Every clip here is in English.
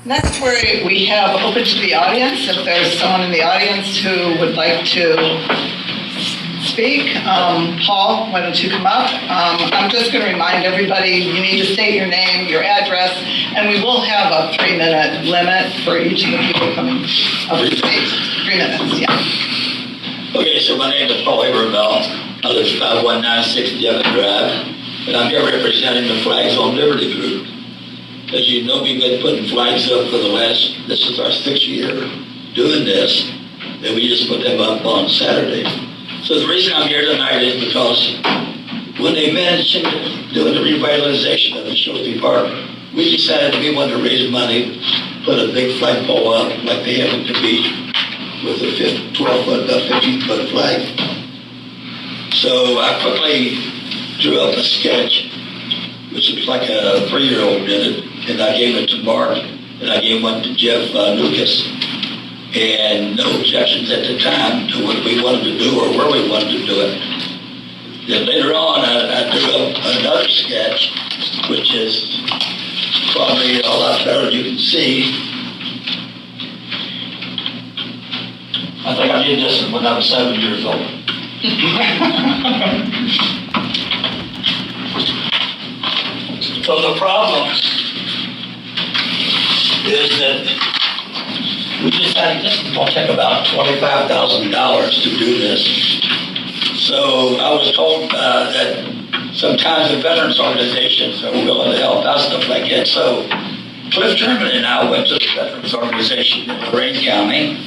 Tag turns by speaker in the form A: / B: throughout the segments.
A: Next, we have open to the audience. If there's someone in the audience who would like to speak, Paul, why don't you come up? I'm just going to remind everybody, you need to state your name, your address, and we will have a 3-minute limit for each of the people coming up to speak. 3 minutes, yeah.
B: Okay, so my name is Paul Habermehl. I live at 5196 Devon Drive, and I'm here representing the Flags on Liberty group. As you know, we've been putting flags up for this is our 6th year doing this, and we just put them up on Saturday. So the reason I'm here tonight is because when they mentioned doing the revitalization of the Chilsea Park, we decided we wanted to raise money, put a big flagpole up like they have at the beach with a 12-foot, 15-foot flag. So I quickly drew up a sketch, which looks like a 3-year-old did it, and I gave it to Mark, and I gave one to Jeff Lucas, and no objections at the time to what we wanted to do or where we wanted to do it. Then later on, I drew up another sketch, which is probably a lot better you can see. I think I did this when I was 7 years old. So the problem is that we decided this is going to take about $25,000 to do this. So I was told that sometimes the veterans organizations are willing to help out, stuff like that. So Cliff German and I went to the veterans organization in Lorraine County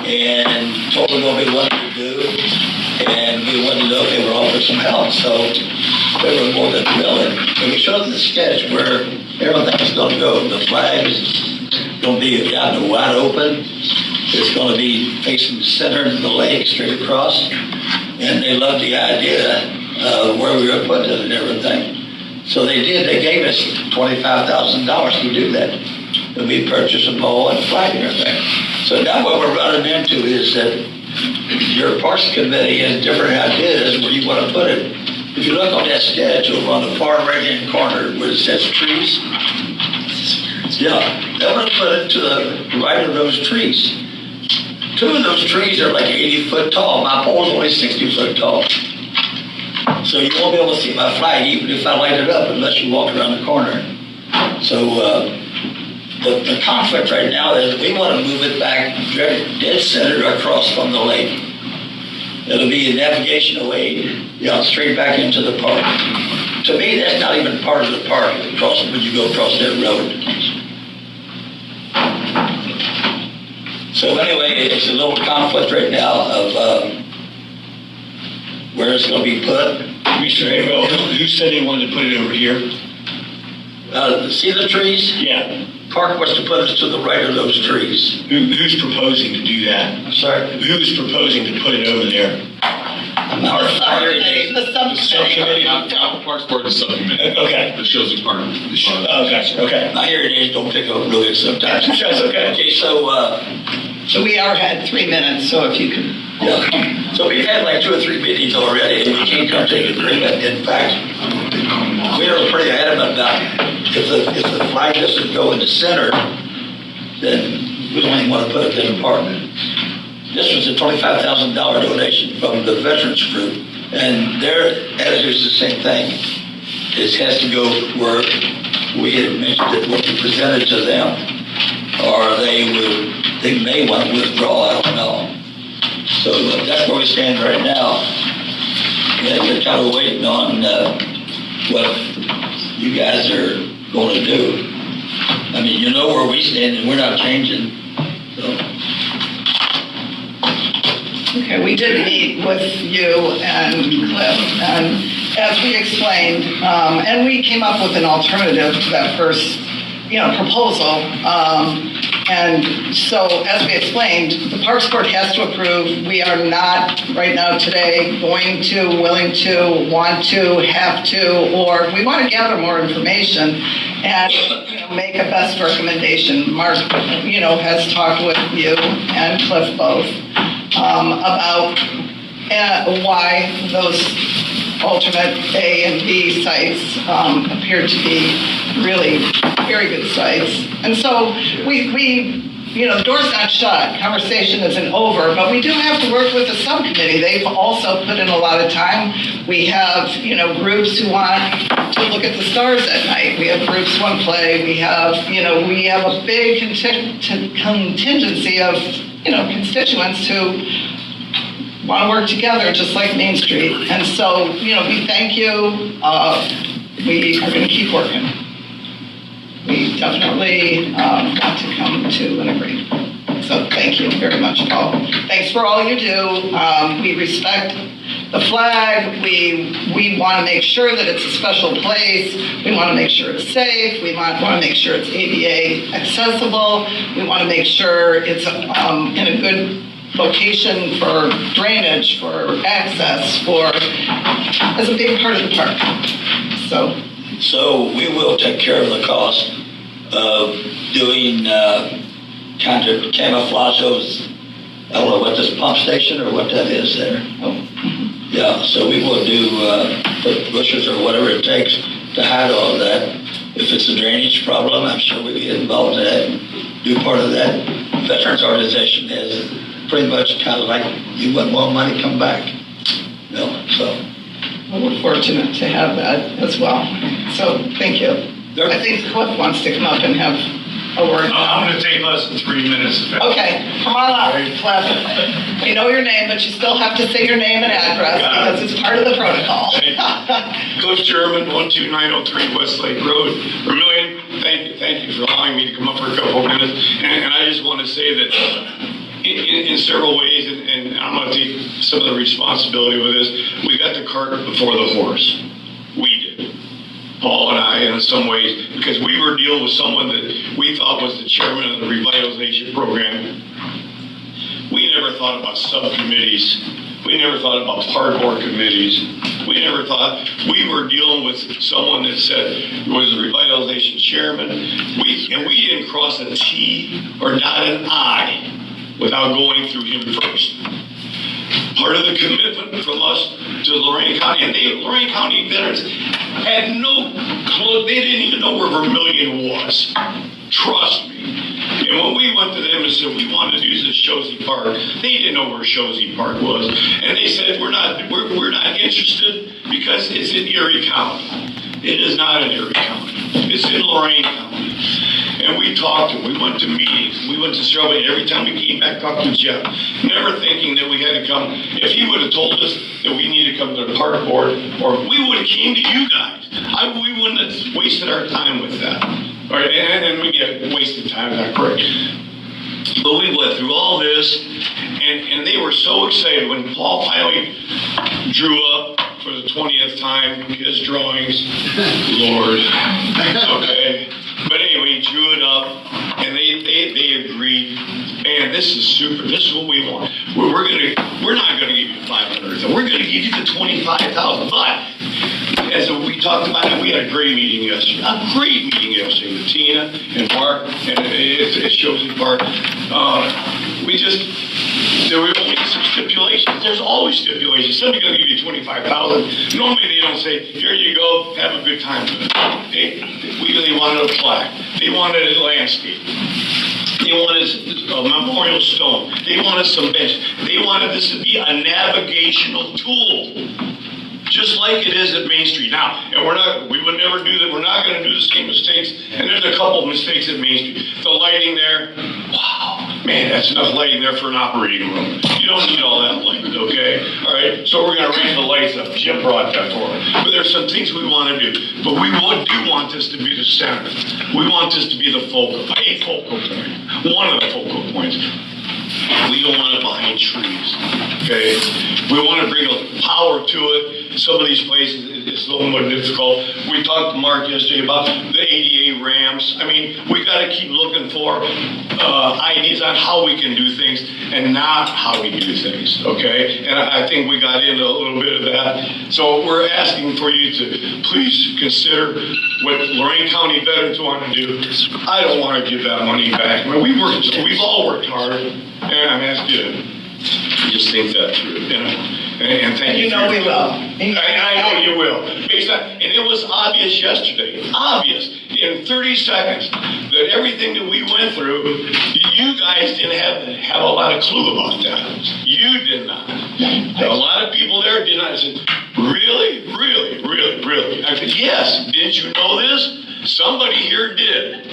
B: and told them what we wanted to do, and we wanted to know if they were offering some help. So they were more than willing. And we showed them the sketch where everything's going to go. The flag is going to be out in the wide open. It's going to be facing the center of the lake, straight across. And they loved the idea of where we were putting it and everything. So they did. They gave us $25,000 to do that. And we purchased a pole and a flag and everything. So now what we're running into is that your Parks Committee has different ideas where you want to put it. If you look on that sketch over on the far right-hand corner where it says trees, yeah, they want to put it to the right of those trees. 2 of those trees are like 80 foot tall. My pole's only 60 foot tall. So you won't be able to see my flag even if I light it up unless you walk around the corner. So the conflict right now is we want to move it back dead center across from the lake. It'll be a navigational aid, straight back into the park. To me, that's not even part of the park when you go across that road. So anyway, it's a little conflict right now of where it's going to be put.
C: Mr. Habermehl, who said they wanted to put it over here?
B: See the trees?
C: Yeah.
B: Park was to put us to the right of those trees.
C: Who's proposing to do that?
B: I'm sorry?
C: Who's proposing to put it over there?
A: The subcommittee.
D: Not the Parks Board, the subcommittee.
C: Okay.
D: The Chilsea Park.
C: Oh, gotcha. Okay.
B: My hearing aids don't pick up really sometimes.
C: That's okay.
B: Okay, so
A: We are at 3 minutes, so if you could.
B: yeah. So we've had like 2 or 3 meetings already, and we can't come to an agreement. In fact, we were pretty adamant about if the flag doesn't go in the center, then we don't even want to put it in the park. This was a $25,000 donation from the veterans group, and their attitude is the same thing. It has to go where we had mentioned that what we presented to them, or they may want to withdraw, I don't know. So that's where we stand right now. And we're kind of waiting on what you guys are going to do. I mean, you know where we stand, and we're not changing. So.
A: Okay, we did meet with you and Cliff, and as we explained, and we came up with an alternative to that first, proposal. And so, as we explained, the Parks Board has to approve. We are not, right now, today, going to, willing to, want to, have to, or we want to gather more information and make a best recommendation. Mark, has talked with you and Cliff both about why those alternate A and B sites appeared to be really very good sites. And so the door's not shut, conversation isn't over, but we do have to work with the subcommittee. They've also put in a lot of time. We have, groups who want to look at the stars at night. We have groups who want to play. We have a big contingency of, constituents who want to work together, just like Main Street. And so, we thank you. We are going to keep working. We definitely want to come to an agreement. So thank you very much, Paul. Thanks for all you do. We respect the flag. We want to make sure that it's a special place. We want to make sure it's safe. We want to make sure it's ADA accessible. We want to make sure it's in a good location for drainage, for access, as a big part of the park.
B: So we will take care of the cost of doing kind of camouflage those, I don't know what this pump station or what that is there.
A: Oh.
B: Yeah, so we will do put bushes or whatever it takes to hide all of that. If it's a drainage problem, I'm sure we'll get involved in that and do part of that. Veterans organization has pretty much kind of like, you want more money, come back. So.
A: Well, we're fortunate to have that as well. So thank you. I think Cliff wants to come up and have a word.
C: I'm going to take less than 3 minutes.
A: Okay, come on up, Cliff. We know your name, but you still have to say your name and address because it's part of the protocol.
C: Cliff German, 12903 Westlake Road, Vermillion. Thank you for allowing me to come up for a couple of minutes. And I just want to say that in several ways, and I'm going to take some of the responsibility with this, we got the cart before the horse. We did. Paul and I, in some ways, because we were dealing with someone that we thought was the chairman of the revitalization program. We never thought about subcommittees. We never thought about park board committees. We never thought we were dealing with someone that said was the revitalization chairman. We didn't cross a T or dot an I without going through him first. Part of the commitment from us to Lorain County, and Lorain County veterans had no clue, they didn't even know where Vermillion was. Trust me. And when we went to them and said we wanted to use this Shozy Park, they didn't know where Shozy Park was. And they said we're not interested because it's in Erie County. It is not in Erie County. It's in Lorain County. And we talked to them, we went to meetings, we went to Shelby, and every time we came back, talked to Jeff, never thinking that we had to come. If he would have told us that we needed to come to the park board, or we would have came to you guys. We wouldn't have wasted our time with that. All right, and we get wasted time, is that correct? But we went through all this, and they were so excited when Paul finally drew up for the 20th time his drawings. Lord, okay. But anyway, he drew it up, and they agreed. Man, this is super. This is what we want. We're not gonna give you 500,000. We're gonna give you the 25,000. But as we talked about it, we had a great meeting yesterday. A great meeting yesterday with Tina and Mark, and it shows in Mark. There were only some stipulations. There's always stipulations. Somebody's gonna give you 25,000. Normally they don't say, here you go, have a good time with it. They wanted a plaque. They wanted a landscape. They wanted a memorial stone. They wanted some bench. They wanted this to be a navigational tool, just like it is at Main Street. Now, and we would never do that. We're not going to do the same mistakes. And there's a couple of mistakes at Main Street. The lighting there, wow, man, that's enough lighting there for an operating room. You don't need all that light, okay? All right, so we're going to raise the lights up. Jim brought that forward. But there's some things we want to do. But we do want this to be the center. We want this to be a focal point. One of the focal points. We don't want it behind trees, okay? We want to bring a power to it. Some of these places, it's a little more difficult. We talked to Mark yesterday about the ADA ramps. I mean, we got to keep looking for ideas on how we can do things and not how we do things, okay? And I think we got into a little bit of that. So we're asking for you to please consider what Lorain County veterans want to do. I don't want to give that money back. I mean, we've all worked hard, and I'm asking you to just think that through. And thank you.
A: You know we will.
C: I know you will. Based on, and it was obvious yesterday, obvious, in 30 seconds, that everything that we went through, you guys didn't have a lot of clue about that. You did not. A lot of people there did not. I said, really? Really? Really? Really? I said, yes. Didn't you know this? Somebody here did.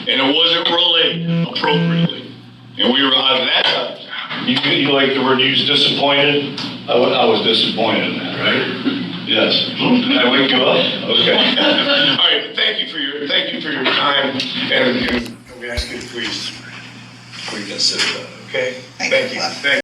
C: And it wasn't relayed appropriately. And we were out of that time.
E: You like the word used, disappointed? I was disappointed in that, right? Yes. Did I wake you up? Okay.
C: All right, thank you for your time, and we ask you to please reconsider that, okay?
A: Thank
C: Thank
A: you.
C: you. Thank you.